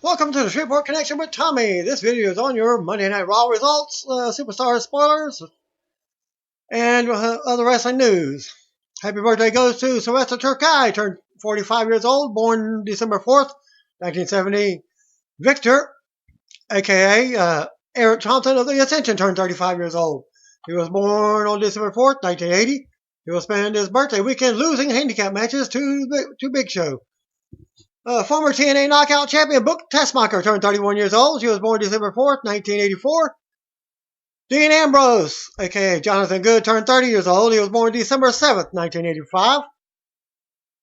Welcome to the Shreveport Connection with Tommy. This video is on your Monday Night Raw results, superstar spoilers, and other wrestling news. Happy birthday goes to Sylvester Turkai, turned 45 years old, born December 4th, 1970. Victor, a.k.a. Eric Thompson of the Ascension, turned 35 years old. He was born on December 4th, 1980. He will spend his birthday weekend losing handicap matches to Big Show. Former TNA Knockout Champion Book Tessmacher turned 31 years old. She was born December 4th, 1984. Dean Ambrose, a.k.a. Jonathan Good, turned 30 years old. He was born December 7th, 1985.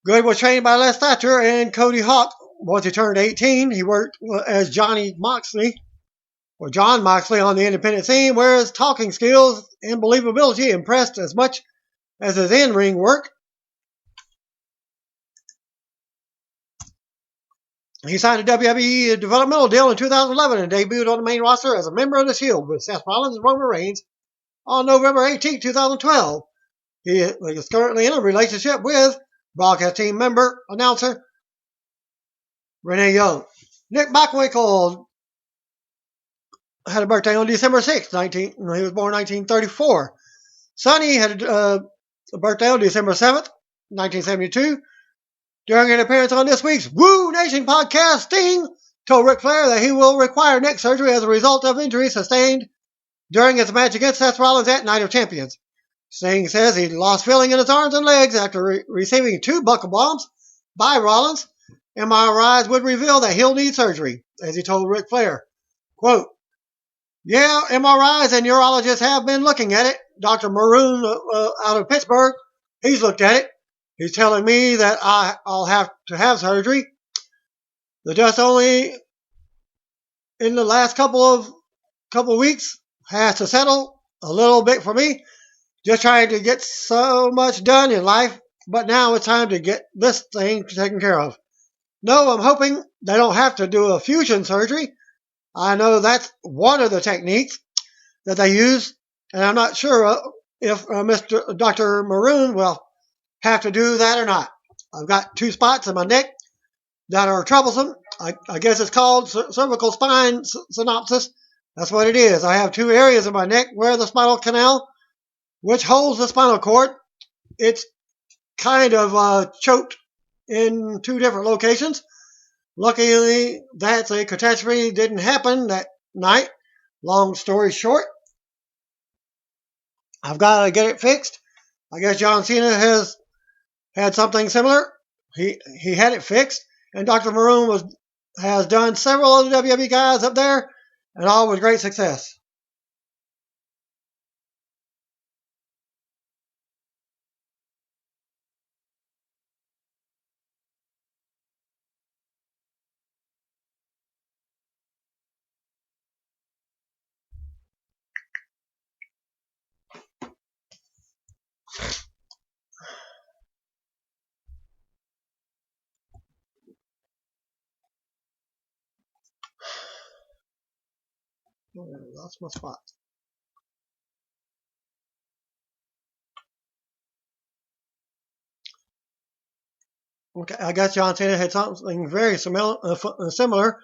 Good was trained by Les Thatcher and Cody Hawk. Once he turned 18, he worked as John Moxley on the independent scene, where his talking skills and believability impressed as much as his in-ring work. He signed a WWE developmental deal in 2011 and debuted on the main roster as a member of the Shield with Seth Rollins and Roman Reigns on November 18, 2012. He is currently in a relationship with broadcast team member, announcer Renee Young. Nick Bockwinkel had a birthday on December 6, he was born 1934. Sonny had a birthday on December 7th, 1972. During an appearance on this week's Woo Nation podcast, Sting told Ric Flair that he will require neck surgery as a result of injuries sustained during his match against Seth Rollins at Night of Champions. Sting says he lost feeling in his arms and legs after receiving 2 buckle bombs by Rollins. MRIs would reveal that he'll need surgery, as he told Ric Flair. Quote, "Yeah, MRIs and neurologists have been looking at it. Dr. Maroon out of Pittsburgh, he's looked at it. He's telling me that I'll have to have surgery. The dust only in the last couple of weeks has to settle a little bit for me. Just trying to get so much done in life, but now it's time to get this thing taken care of. No, I'm hoping they don't have to do a fusion surgery. I know that's one of the techniques that they use, and I'm not sure if Dr. Maroon will have to do that or not. I've got 2 spots in my neck that are troublesome. I guess it's called cervical spine synopsis. That's what it is. I have 2 areas in my neck where the spinal canal, which holds the spinal cord, it's kind of choked in 2 different locations. Luckily, that's a catastrophe didn't happen that night. Long story short, I've got to get it fixed. I guess John Cena has had something similar. He had it fixed, and Dr. Maroon has done several of the WWE guys up there, and all with great success. Oh, that's my spot. Okay, I guess John Cena had something very similar.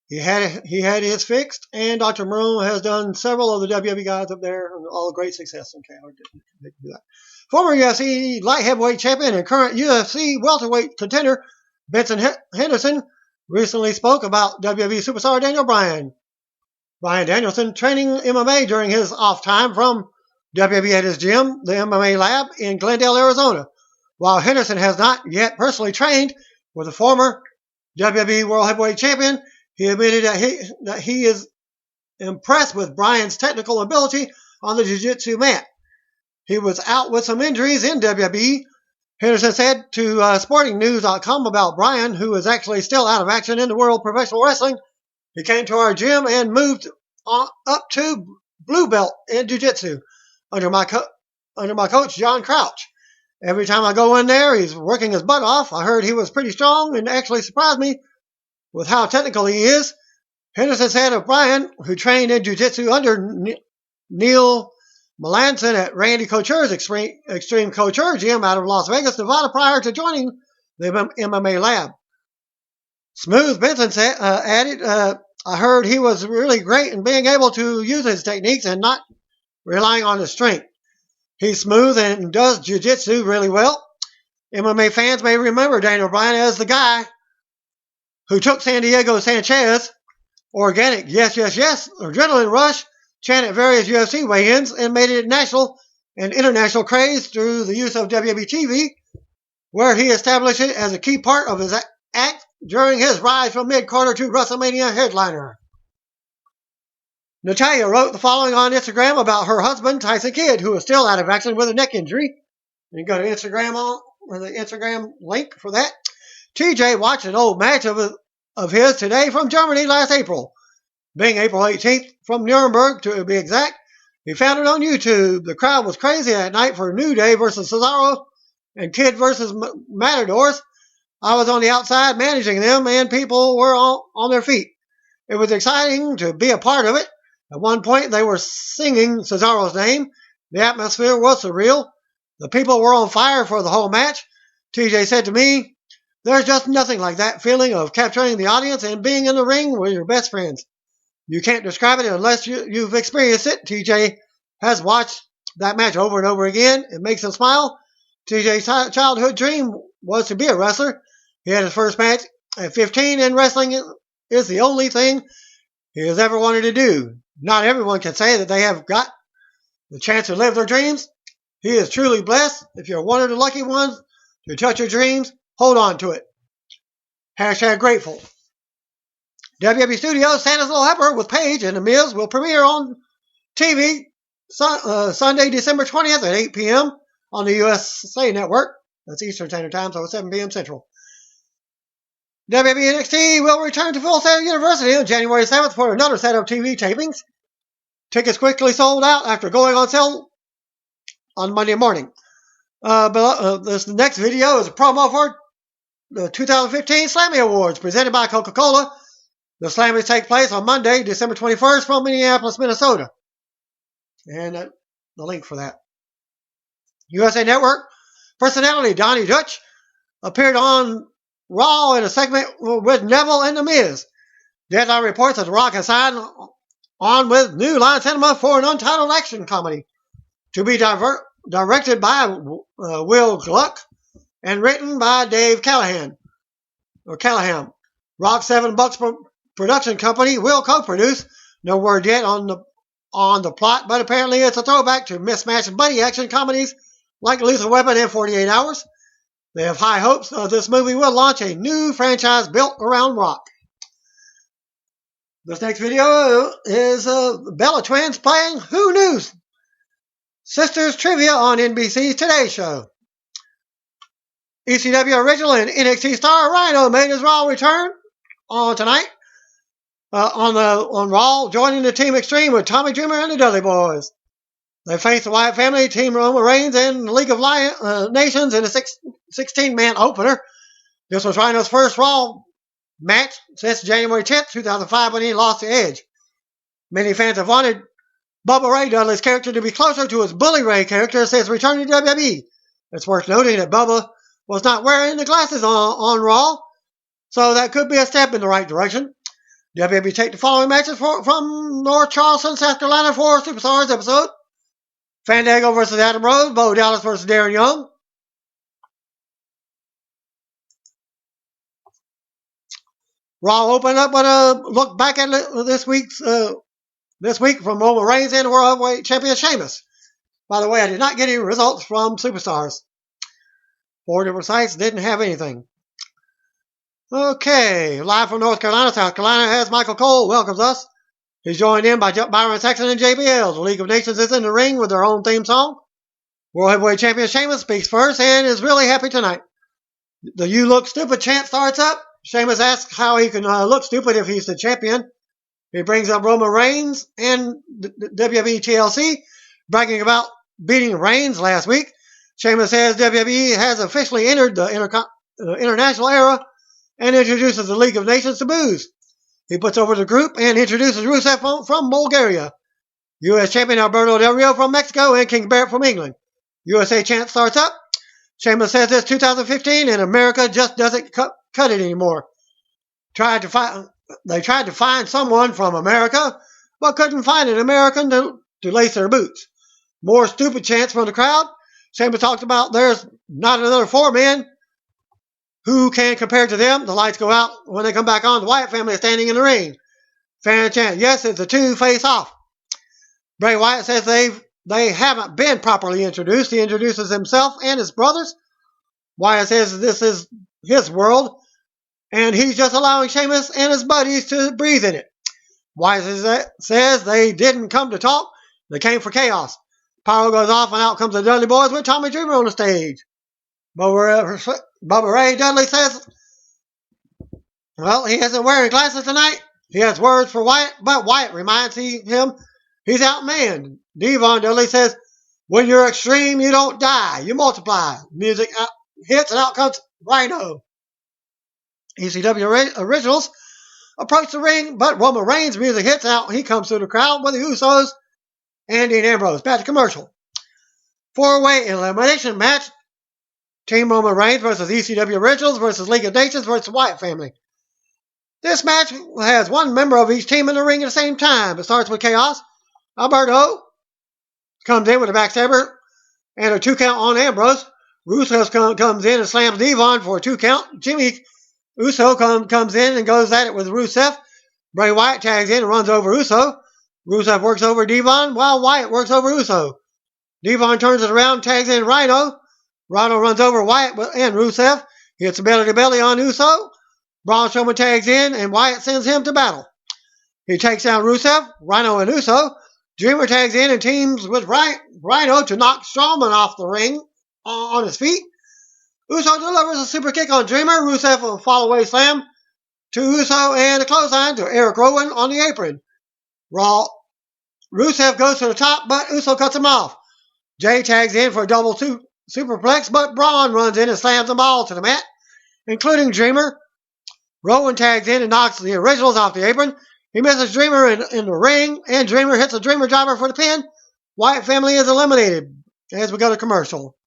He had his fixed, and Dr. Maroon has done several of the WWE guys up there, and all great success. Okay, I didn't do that. Former UFC light heavyweight champion and current UFC welterweight contender Benson Henderson recently spoke about WWE superstar Daniel Bryan. Bryan Danielson training MMA during his off time from WWE at his gym, the MMA Lab in Glendale, Arizona. While Henderson has not yet personally trained with the former WWE World Heavyweight Champion, he admitted that he is impressed with Bryan's technical ability on the jiu-jitsu mat. He was out with some injuries in WWE. Henderson said to SportingNews.com about Bryan, who is actually still out of action in the world of professional wrestling. He came to our gym and moved up to blue belt in jiu-jitsu under my coach, John Crouch. Every time I go in there, he's working his butt off. I heard he was pretty strong and actually surprised me with how technical he is. Henderson said of Bryan, who trained in jiu-jitsu under Neil Melanson at Randy Couture's Extreme Couture gym out of Las Vegas, Nevada, prior to joining the MMA Lab. Smooth Benson added, I heard he was really great in being able to use his techniques and not relying on his strength. He's smooth and does jiu-jitsu really well. MMA fans may remember Daniel Bryan as the guy who took San Diego Sanchez, organic, yes, yes, yes, adrenaline rush, chant at various UFC weigh-ins, and made it national and international craze through the use of WWE TV, where he established it as a key part of his act during his rise from mid-carder to WrestleMania headliner. Natalya wrote the following on Instagram about her husband, Tyson Kidd, who is still out of action with a neck injury. You can go to Instagram with the Instagram link for that. TJ watched an old match of his today from Germany last April, being April 18th, from Nuremberg to be exact. He found it on YouTube. The crowd was crazy that night for New Day versus Cesaro and Kidd versus Matadors. I was on the outside managing them, and people were on their feet. It was exciting to be a part of it. At one point, they were singing Cesaro's name. The atmosphere was surreal. The people were on fire for the whole match. TJ said to me, there's just nothing like that feeling of capturing the audience and being in the ring with your best friends. You can't describe it unless you've experienced it. TJ has watched that match over and over again. It makes him smile. TJ's childhood dream was to be a wrestler. He had his first match at 15, and wrestling is the only thing he has ever wanted to do. Not everyone can say that they have got the chance to live their dreams. He is truly blessed. If you're one of the lucky ones to touch your dreams, hold on to it. Hashtag grateful. WWE Studios Santa's Little Helper with Paige and The Miz will premiere on TV Sunday, December 20th at 8 p.m. on the USA Network. That's Eastern Standard Time, so 7 p.m. Central. WWE NXT will return to Full Sail University on January 7th for another set of TV tapings. Tickets quickly sold out after going on sale on Monday morning. This next video is a promo for the 2015 Slammy Awards presented by Coca-Cola. The Slammys take place on Monday, December 21st from Minneapolis, Minnesota. And the link for that. USA Network personality Donnie Dutch appeared on Raw in a segment with Neville and The Miz. Deadline reports that The Rock has signed on with New Line Cinema for an untitled action comedy to be directed by Will Gluck and written by Dave Callahan. Rock's $7 production company will co-produce. No word yet on the plot, but apparently it's a throwback to mismatched buddy action comedies like Lethal Weapon and 48 Hours. They have high hopes this movie will launch a new franchise built around Rock. This next video is Bella Twins playing Who Knew? Sisters Trivia on NBC's Today Show. ECW original and NXT star Rhino made his Raw return on tonight on Raw, joining the Team Extreme with Tommy Dreamer and the Dudley Boys. They faced the Wyatt family, Team Roman Reigns, and the League of Nations in a 16-man opener. This was Rhino's first Raw match since January 10th, 2005, when he lost to Edge. Many fans have wanted Bubba Ray Dudley's character to be closer to his Bully Ray character since returning to WWE. It's worth noting that Bubba was not wearing the glasses on Raw, so that could be a step in the right direction. WWE take the following matches from North Charleston, South Carolina for Superstars episode. Fandango versus Adam Rose, Bo Dallas versus Darren Young. Raw opened up with a look back at this week from Roman Reigns and World Heavyweight Champion Sheamus. By the way, I did not get any results from Superstars. 4 different sites didn't have anything. Okay, live from North Carolina, South Carolina, as Michael Cole welcomes us. He's joined in by Byron Saxton and JBL. The League of Nations is in the ring with their own theme song. World Heavyweight Champion Sheamus speaks first and is really happy tonight. The You Look Stupid chant starts up. Sheamus asks how he can look stupid if he's the champion. He brings up Roman Reigns and WWE TLC, bragging about beating Reigns last week. Sheamus says WWE has officially entered the international era and introduces the League of Nations to booze. He puts over the group and introduces Rusev from Bulgaria, U.S. Champion Alberto Del Rio from Mexico, and King Barrett from England. USA chant starts up. Sheamus says it's 2015 and America just doesn't cut it anymore. They tried to find someone from America, but couldn't find an American to lace their boots. More stupid chants from the crowd. Sheamus talked about there's not another 4 men who can compare to them. The lights go out. When they come back on, the Wyatt family is standing in the ring. Fan chant, yes, it's a 2 face off. Bray Wyatt says they haven't been properly introduced. He introduces himself and his brothers. Wyatt says this is his world, and he's just allowing Sheamus and his buddies to breathe in it. Wyatt says they didn't come to talk. They came for chaos. Pyro goes off, and out comes the Dudley Boys with Tommy Dreamer on the stage. Bubba Ray Dudley says, well, he isn't wearing glasses tonight. He has words for Wyatt, but Wyatt reminds him he's outmanned. Devon Dudley says, when you're extreme, you don't die. You multiply. Music hits, and out comes Rhino. ECW originals approach the ring, but Roman Reigns' music hits out. He comes through the crowd with the Usos and Dean Ambrose. Back to commercial. 4-way elimination match. Team Roman Reigns versus ECW originals versus League of Nations versus Wyatt family. This match has one member of each team in the ring at the same time. It starts with Chaos. Alberto comes in with a backstabber and a 2 count on Ambrose. Rusev comes in and slams Devon for a 2 count. Jimmy Uso comes in and goes at it with Rusev. Bray Wyatt tags in and runs over Uso. Rusev works over Devon while Wyatt works over Uso. Devon turns it around, tags in Rhino. Rhino runs over Wyatt and Rusev. Hits a belly-to-belly on Uso. Braun Strowman tags in and Wyatt sends him to battle. He takes down Rusev, Rhino, and Uso. Dreamer tags in and teams with Rhino to knock Strowman off the ring on his feet. Uso delivers a super kick on Dreamer. Rusev will fall-away slam to Uso and a clothesline to Eric Rowan on the apron. Rusev goes to the top, but Uso cuts him off. Jay tags in for a double superplex, but Braun runs in and slams them all to the mat, including Dreamer. Rowan tags in and knocks the originals off the apron. He misses Dreamer in the ring, and Dreamer hits a Dreamer driver for the pin. Wyatt family is eliminated as we go to commercial.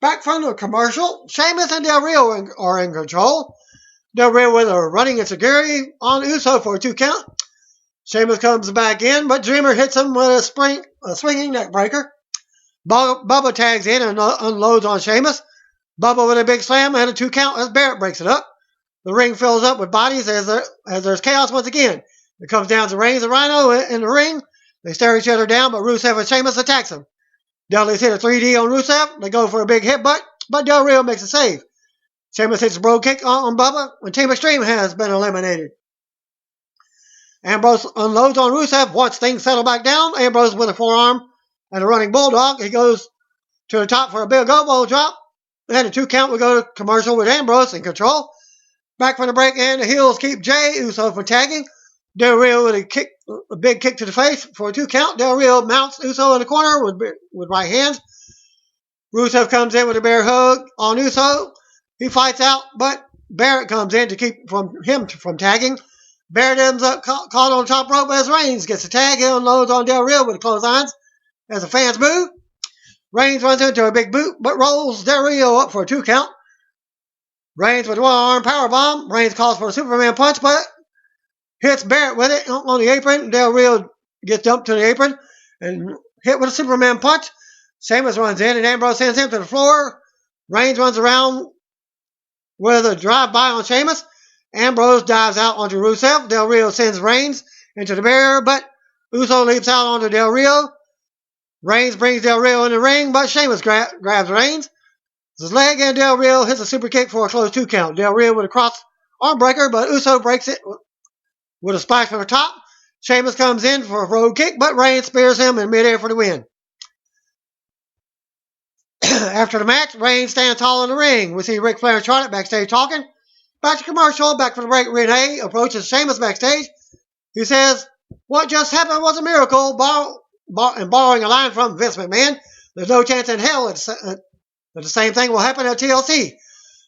Back from the commercial, Sheamus and Del Rio are in control. Del Rio with a running ensecurity on Uso for a 2 count. Sheamus comes back in, but Dreamer hits him with a swinging neck breaker. Bubba tags in and unloads on Sheamus. Bubba with a big slam and a 2 count as Barrett breaks it up. The ring fills up with bodies as there's chaos once again. It comes down to Reigns and Rhino in the ring. They stare each other down, but Rusev and Sheamus attacks them. Dudley's hit a 3D on Rusev. They go for a big headbutt, but Del Rio makes a save. Sheamus hits a bro kick on Bubba, and Team Extreme has been eliminated. Ambrose unloads on Rusev. Once things settle back down, Ambrose with a forearm and a running bulldog. He goes to the top for a big elbow drop. And a 2 count will go to commercial with Ambrose in control. Back from the break, and the heels keep Jay Uso from tagging. Del Rio with a big kick to the face for a 2 count. Del Rio mounts Uso in the corner with right hands. Rusev comes in with a bear hug on Uso. He fights out, but Barrett comes in to keep him from tagging. Barrett ends up caught on the top rope as Reigns gets a tag. He unloads on Del Rio with clotheslines as the fans boo. Reigns runs into a big boot, but rolls Del Rio up for a 2 count. Reigns with one-arm powerbomb. Reigns calls for a Superman punch, but hits Barrett with it on the apron. Del Rio gets dumped to the apron and hit with a Superman punch. Sheamus runs in, and Ambrose sends him to the floor. Reigns runs around with a drive-by on Sheamus. Ambrose dives out onto Rusev. Del Rio sends Reigns into the barrier, but Uso leaps out onto Del Rio. Reigns brings Del Rio in the ring, but Sheamus grabs Reigns. His leg, and Del Rio hits a super kick for a close 2 count. Del Rio with a cross arm breaker, but Uso breaks it with a splash from the top. Sheamus comes in for a road kick, but Reigns spears him in midair for the win. After the match, Reigns stands tall in the ring. We see Ric Flair and Charlotte backstage talking. Back to commercial, back from the break, Renee approaches Sheamus backstage. He says, what just happened was a miracle, and borrowing a line from Vince McMahon, there's no chance in hell that the same thing will happen at TLC.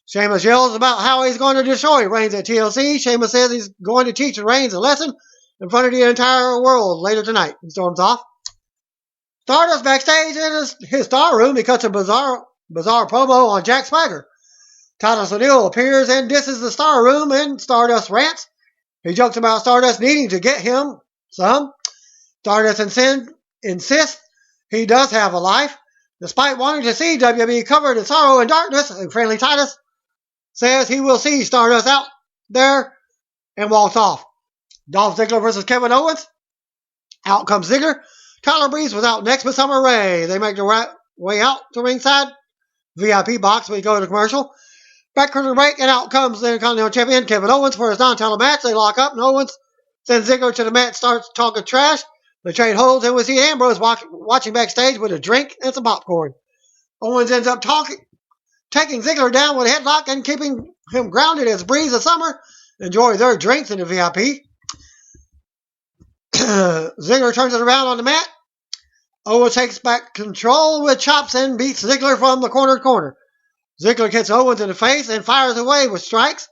Sheamus yells about how he's going to destroy Reigns at TLC. Sheamus says he's going to teach Reigns a lesson in front of the entire world later tonight. He storms off. Stardust backstage in his star room. He cuts a bizarre promo on Jack Swagger. Titus O'Neil appears and disses the Star Room, and Stardust rants. He jokes about Stardust needing to get him some. Stardust insists he does have a life, despite wanting to see WWE covered in sorrow and darkness. And Friendly Titus says he will see Stardust out there and walks off. Dolph Ziggler versus Kevin Owens. Out comes Ziggler. Tyler Breeze was out next with Summer Rae. They make their way out to ringside. VIP box. We go to commercial. Back to the break, and out comes the Intercontinental Champion Kevin Owens for his non-title match. They lock up, and Owens sends Ziggler to the mat, starts talking trash. They trade holds, and we see Ambrose watching backstage with a drink and some popcorn. Owens ends up taking Ziggler down with a headlock and keeping him grounded as Breeze and Summer enjoy their drinks in the VIP. Ziggler turns it around on the mat. Owens takes back control with chops and beats Ziggler from the corner to corner. Ziggler hits Owens in the face and fires away with strikes.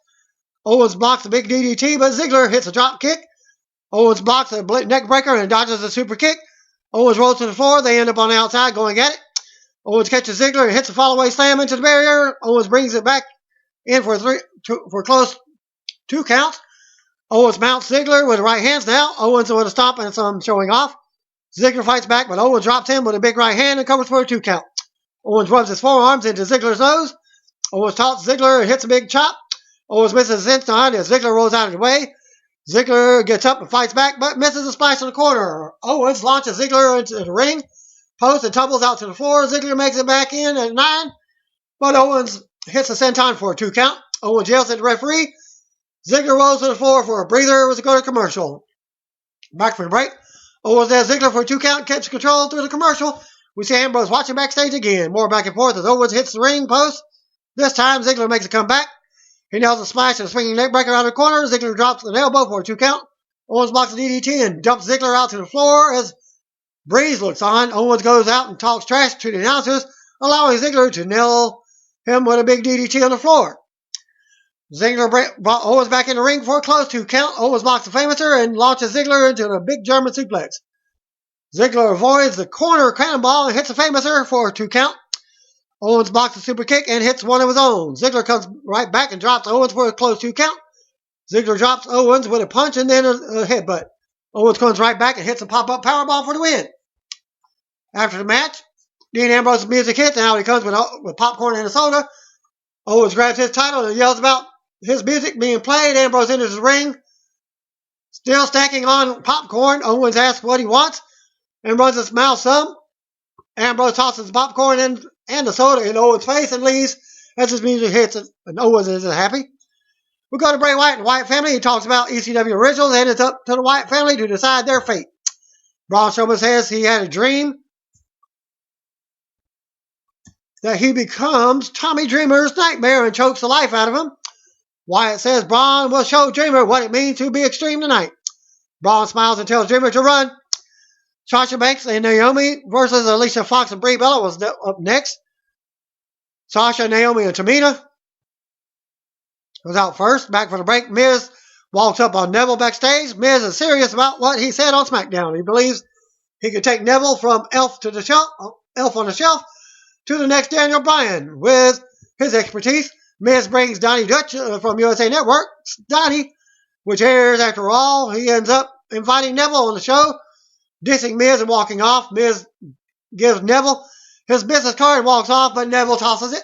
Owens blocks a big DDT, but Ziggler hits a drop kick. Owens blocks a neck breaker and dodges a super kick. Owens rolls to the floor. They end up on the outside going at it. Owens catches Ziggler and hits a fallaway slam into the barrier. Owens brings it back in for close 2 counts. Owens mounts Ziggler with the right hands now. Owens with a stomp and some showing off. Ziggler fights back, but Owens drops him with a big right hand and covers for a 2 count. Owens rubs his forearms into Ziggler's nose. Owens taunts Ziggler and hits a big chop. Owens misses his inside as Ziggler rolls out of the way. Ziggler gets up and fights back, but misses a splash in the corner. Owens launches Ziggler into the ring post and tumbles out to the floor. Ziggler makes it back in at 9, but Owens hits a senton for a 2 count. Owens yells at the referee. Ziggler rolls to the floor for a breather as we go to commercial. Back for the break. Owens has Ziggler for a 2 count, keeps control through the commercial. We see Ambrose watching backstage again. More back and forth as Owens hits the ring post. This time, Ziggler makes a comeback. He nails a splash and a swinging neck breaker out of the corner. Ziggler drops an elbow for a 2 count. Owens blocks a DDT and dumps Ziggler out to the floor as Breeze looks on. Owens goes out and talks trash to the announcers, allowing Ziggler to nail him with a big DDT on the floor. Ziggler brought Owens back in the ring for a close 2 count. Owens blocks the Famouser and launches Ziggler into a big German suplex. Ziggler avoids the corner cannonball and hits the Famouser for a 2 count. Owens blocks a super kick and hits one of his own. Ziggler comes right back and drops Owens for a close 2 count. Ziggler drops Owens with a punch and then a headbutt. Owens comes right back and hits a pop-up powerbomb for the win. After the match, Dean Ambrose's music hits and out he comes with popcorn and a soda. Owens grabs his title and yells about his music being played. Ambrose enters the ring, still stacking on popcorn. Owens asks what he wants and runs his mouth some. Ambrose tosses the popcorn and the soda in Owens' face and leaves as his music hits and Owens isn't happy. We go to Bray Wyatt and the Wyatt family. He talks about ECW originals and it's up to the Wyatt family to decide their fate. Braun Strowman says he had a dream that he becomes Tommy Dreamer's nightmare and chokes the life out of him. Wyatt says Braun will show Dreamer what it means to be extreme tonight. Braun smiles and tells Dreamer to run. Sasha Banks and Naomi versus Alicia Fox and Brie Bella was up next. Sasha, Naomi, and Tamina was out first. Back for the break, Miz walks up on Neville backstage. Miz is serious about what he said on SmackDown. He believes he could take Neville from elf on the shelf to the next Daniel Bryan. With his expertise, Miz brings Donnie Dutch from USA Network. Donnie, which airs after all, he ends up inviting Neville on the show, dissing Miz and walking off. Miz gives Neville his business card and walks off, but Neville tosses it.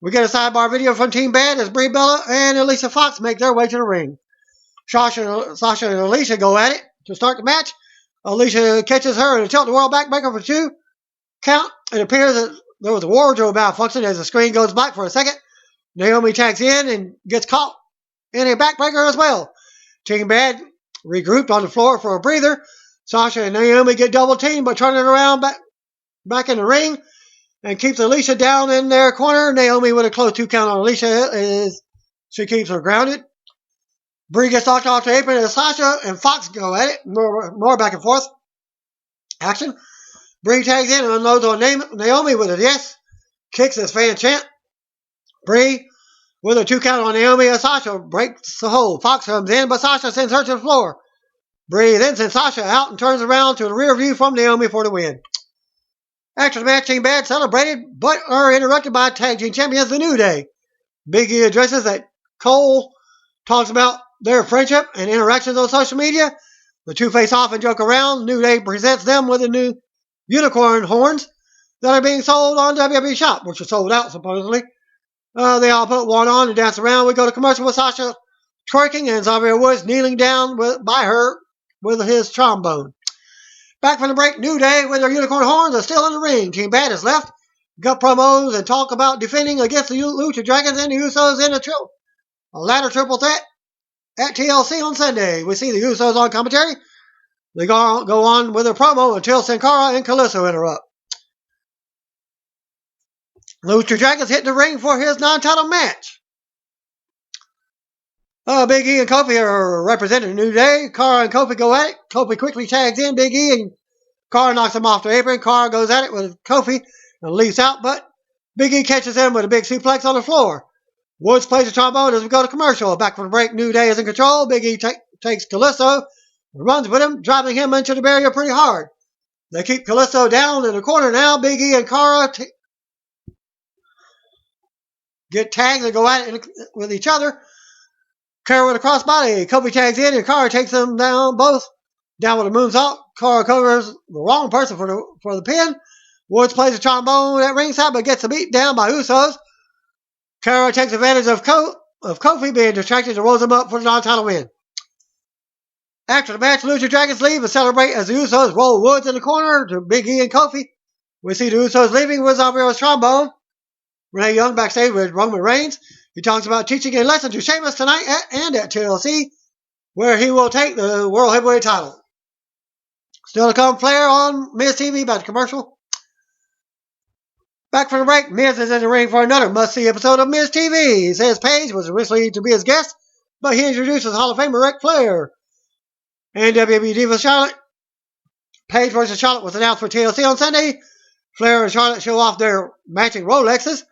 We get a sidebar video from Team Bad as Brie Bella and Alicia Fox make their way to the ring. Sasha and Alicia go at it to start the match. Alicia catches her in a tilt-the-world backbreaker for 2 count. It appears that there was a wardrobe malfunction as the screen goes black for a second. Naomi tags in and gets caught in a backbreaker as well. Team Bad regrouped on the floor for a breather. Sasha and Naomi get double teamed but turn it around back in the ring and keeps Alicia down in their corner. Naomi with a close 2 count on Alicia as she keeps her grounded. Brie gets knocked off the apron as Sasha and Fox go at it. More back and forth action. Brie tags in and unloads on Naomi with a yes. Kicks as fan chant. Brie with a 2 count on Naomi as Sasha breaks the hold. Fox comes in, but Sasha sends her to the floor. Brie then sends Sasha out and turns around to the rear view from Naomi for the win. After the match, Team Bad celebrated, but are interrupted by tag team champions The New Day. Big E addresses that Cole talks about their friendship and interactions on social media. The two face off and joke around. New Day presents them with the new unicorn horns that are being sold on WWE Shop, which are sold out supposedly. They all put one on and dance around. We go to commercial with Sasha twerking and Xavier Woods kneeling down by her with his trombone. Back from the break, New Day with their unicorn horns are still in the ring. Team Bad is left. Got promos and talk about defending against the Lucha Dragons and the Usos in a ladder triple threat at TLC on Sunday. We see the Usos on commentary. They go on with their promo until Sin Cara and Kalisto interrupt. Lucha Dragons hit the ring for his non-title match. Big E and Kofi are representing New Day. Cara and Kofi go at it. Kofi quickly tags in Big E and Cara knocks him off the apron. Cara goes at it with Kofi and leaps out, but Big E catches him with a big suplex on the floor. Woods plays the trombone as we go to commercial. Back from the break, New Day is in control. Big E takes Kalisto and runs with him, driving him into the barrier pretty hard. They keep Kalisto down in the corner now. Big E and Cara get tagged and go at it with each other. Cara with a crossbody. Kofi tags in and Cara takes them down both. Down with a moonsault. Cara covers the wrong person for the pin. Woods plays the trombone at ringside but gets beat down by Usos. Cara takes advantage of Kofi being distracted and rolls him up for the non-title win. After the match, Lucha Dragons leave and celebrate as the Usos roll Woods in the corner to Big E and Kofi. We see the Usos leaving with Xavier's trombone. Renee Young backstage with Roman Reigns. He talks about teaching a lesson to Sheamus tonight and at TLC, where he will take the World Heavyweight title. Still to come, Flair on Miz TV by the commercial. Back from the break, Miz is in the ring for another must-see episode of Miz TV. He says Paige was originally to be his guest, but he introduces Hall of Famer Ric Flair. And WWE Diva Charlotte. Paige versus Charlotte was announced for TLC on Sunday. Flair and Charlotte show off their matching Rolexes.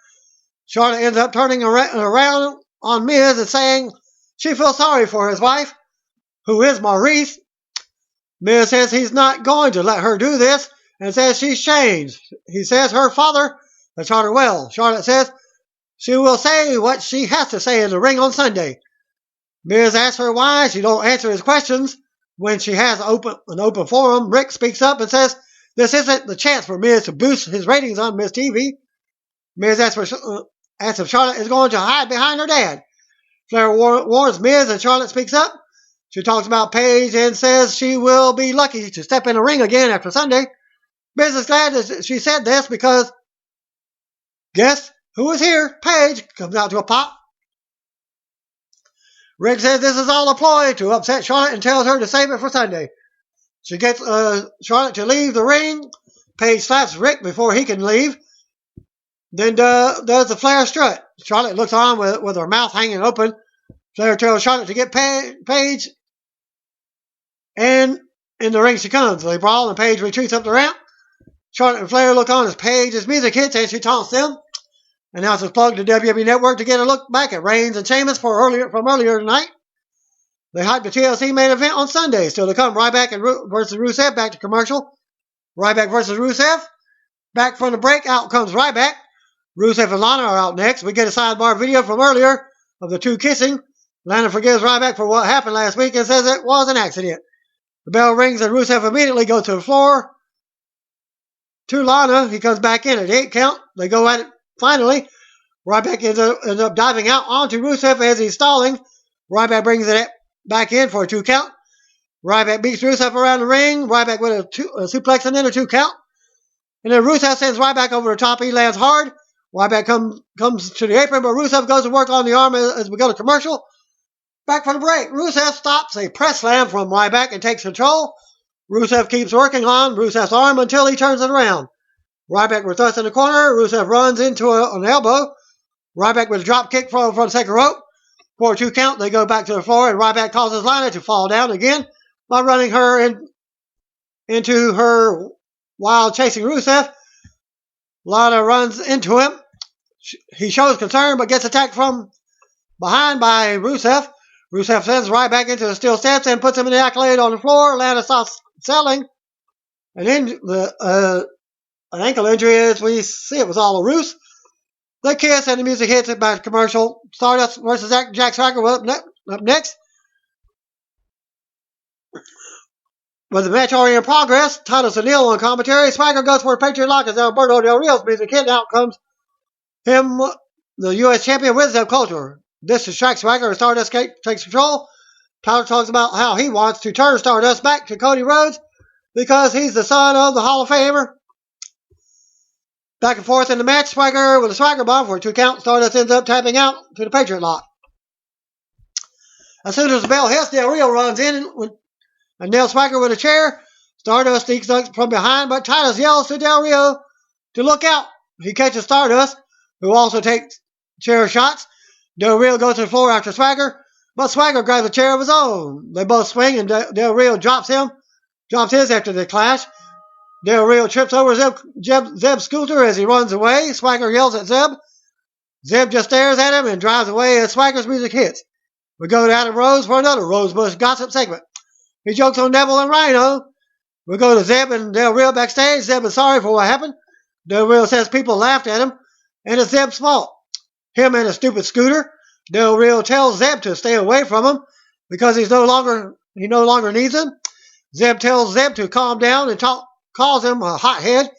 Charlotte ends up turning around on Miz and saying she feels sorry for his wife, who is Maurice. Miz says he's not going to let her do this and says she's changed. He says her father has taught her well. Charlotte says she will say what she has to say in the ring on Sunday. Miz asks her why she don't answer his questions when she has an open forum. Rick speaks up and says this isn't the chance for Miz to boost his ratings on Miz TV. Miz asks if Charlotte is going to hide behind her dad. Flair warns Miz and Charlotte speaks up. She talks about Paige and says she will be lucky to step in the ring again after Sunday. Miz is glad that she said this because guess who is here? Paige comes out to a pop. Rick says this is all a ploy to upset Charlotte and tells her to save it for Sunday. She gets Charlotte to leave the ring. Paige slaps Rick before he can leave. Then does the Flair strut. Charlotte looks on with her mouth hanging open. Flair tells Charlotte to get Paige. And in the ring she comes. They brawl and Paige retreats up the ramp. Charlotte and Flair look on as Paige's music hits and she taunts them. Announcers plug the WWE Network to get a look back at Reigns and Sheamus from earlier tonight. They hype the TLC main event on Sunday. Still to come, Ryback versus Rusev. Back to commercial. Ryback versus Rusev. Back from the break, out comes Ryback. Rusev and Lana are out next. We get a sidebar video from earlier of the two kissing. Lana forgives Ryback for what happened last week and says it was an accident. The bell rings and Rusev immediately goes to the floor. To Lana, he comes back in at 8 count. They go at it finally. Ryback ends up diving out onto Rusev as he's stalling. Ryback brings it back in for a 2 count. Ryback beats Rusev around the ring. Ryback with a suplex and then a 2 count. And then Rusev sends Ryback over the top. He lands hard. Ryback comes to the apron, but Rusev goes to work on the arm as we go to commercial. Back from the break. Rusev stops a press slam from Ryback and takes control. Rusev keeps working on Rusev's arm until he turns it around. Ryback with thrust in the corner. Rusev runs into an elbow. Ryback with a drop kick from the second rope. For a 2 count, they go back to the floor, and Ryback causes Lana to fall down again by running her into her while chasing Rusev. Lana runs into him. He shows concern, but gets attacked from behind by Rusev. Rusev sends Ryback into the steel steps and puts him in the accolade on the floor. Lana stops selling. And then an ankle injury, as we see, it was all a ruse. They kiss and the music hits it back to commercial. Stardust versus Jack Swagger up next. With the match already in progress, Titus O'Neil on commentary. Swagger goes for a Patriot Lock as Alberto Del Rio's music hit. Out comes him, the U.S. champion, with Zeb Coulter. This distracts Swagger as Stardust takes control. Tyler talks about how he wants to turn Stardust back to Cody Rhodes because he's the son of the Hall of Famer. Back and forth in the match, Swagger with a Swagger bomb for a 2 count. Stardust ends up tapping out to the Patriot Lock. As soon as the bell hits, Del Rio runs in and nails Swagger with a chair. Stardust sneaks up from behind, but Titus yells to Del Rio to look out. He catches Stardust, who also takes chair shots. Del Rio goes to the floor after Swagger, but Swagger grabs a chair of his own. They both swing, and Del Rio drops his after the clash. Del Rio trips over Zeb's scooter as he runs away. Swagger yells at Zeb. Zeb just stares at him and drives away as Swagger's music hits. We go to Adam Rose for another Rosebush gossip segment. He jokes on Neville and Rhino. We go to Zeb and Del Rio backstage. Zeb is sorry for what happened. Del Rio says people laughed at him, and it's Zeb's fault. Him and a stupid scooter. Del Rio tells Zeb to stay away from him because he no longer needs him. Zeb tells Zeb to calm down and calls him a hothead.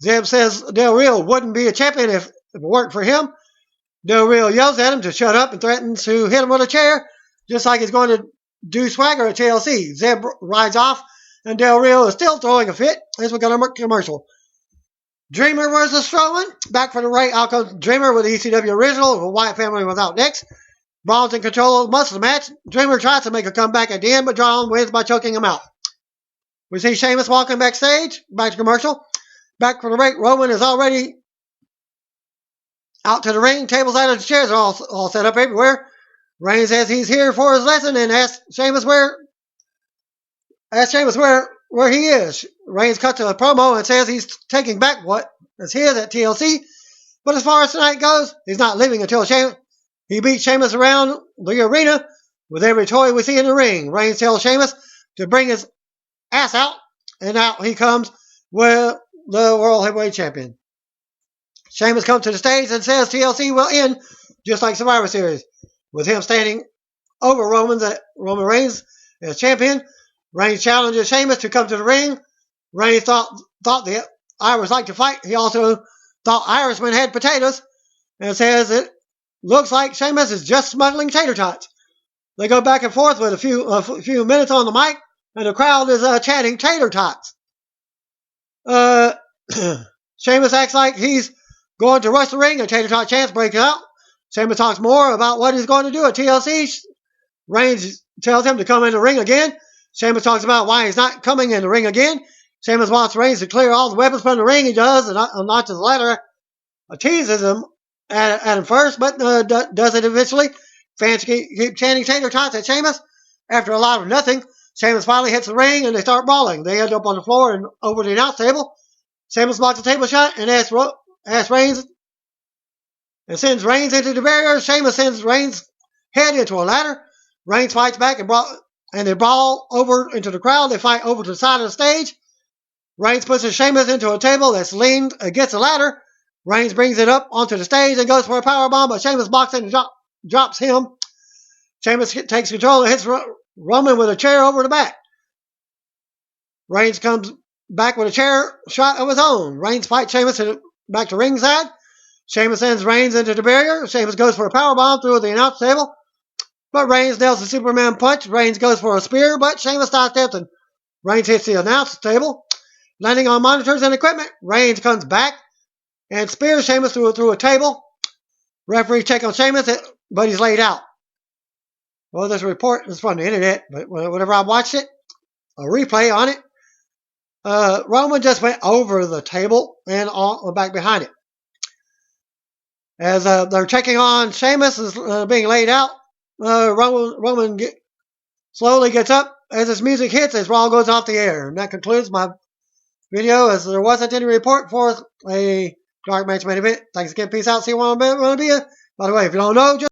Zeb says Del Rio wouldn't be a champion if it weren't for him. Del Rio yells at him to shut up and threatens to hit him with a chair, just like he's going to do Swagger at TLC. Zeb rides off, and Del Rio is still throwing a fit as we go to commercial. Dreamer versus Strowman. Back for the right, out comes Dreamer with the ECW original, the Wyatt family without Dix. Braun's in control of most of the match. Dreamer tries to make a comeback at the end, but Braun wins by choking him out. We see Sheamus walking backstage. Back to commercial. Back for the right, Roman is already out to the ring. Tables out of the chairs are all set up everywhere. Reigns says he's here for his lesson and asks Sheamus where he is. Reigns cuts to a promo and says he's taking back what is his at TLC. But as far as tonight goes, he's not leaving until he beats Sheamus around the arena with every toy we see in the ring. Reigns tells Sheamus to bring his ass out, and out he comes with the World Heavyweight Champion. Sheamus comes to the stage and says TLC will end just like Survivor Series, with him standing over Roman Reigns as champion. Reigns challenges Sheamus to come to the ring. Reigns thought the Irish liked to fight. He also thought Irishmen had potatoes, and says it looks like Sheamus is just smuggling tater tots. They go back and forth with a few minutes on the mic, and the crowd is chanting tater tots. Sheamus acts like he's going to rush the ring, and tater tot chants break out. Sheamus talks more about what he's going to do at TLC. Reigns tells him to come in the ring again. Sheamus talks about why he's not coming in the ring again. Sheamus wants Reigns to clear all the weapons from the ring. He does, and not to the latter. Teases him at him first, but does it eventually. Fans keep chanting tater tots at Sheamus. After a lot of nothing, Sheamus finally hits the ring, and they start brawling. They end up on the floor and over the announce table. Sheamus blocks the table shot and asks Reigns and sends Reigns into the barrier. Sheamus sends Reigns' head into a ladder. Reigns fights back and they brawl over into the crowd. They fight over to the side of the stage. Reigns pushes Sheamus into a table that's leaned against the ladder. Reigns brings it up onto the stage and goes for a powerbomb, but Sheamus blocks it and drops him. Sheamus takes control and hits Roman with a chair over the back. Reigns comes back with a chair shot of his own. Reigns fights Sheamus back to ringside. Sheamus sends Reigns into the barrier. Sheamus goes for a powerbomb through the announce table, but Reigns nails the Superman punch. Reigns goes for a spear, but Sheamus sidesteps and Reigns hits the announce table, landing on monitors and equipment. Reigns comes back and spears Sheamus through a table. Referees check on Sheamus, but he's laid out. Well, this report is from the internet, but whenever I watched it, a replay on it, Roman just went over the table and back behind it. As they're checking on Sheamus is being laid out, Roman slowly gets up as his music hits as Raw goes off the air. And that concludes my video, as there wasn't any report for a Dark Match main event. Thanks again. Peace out. See you on. By the way, if you don't know, just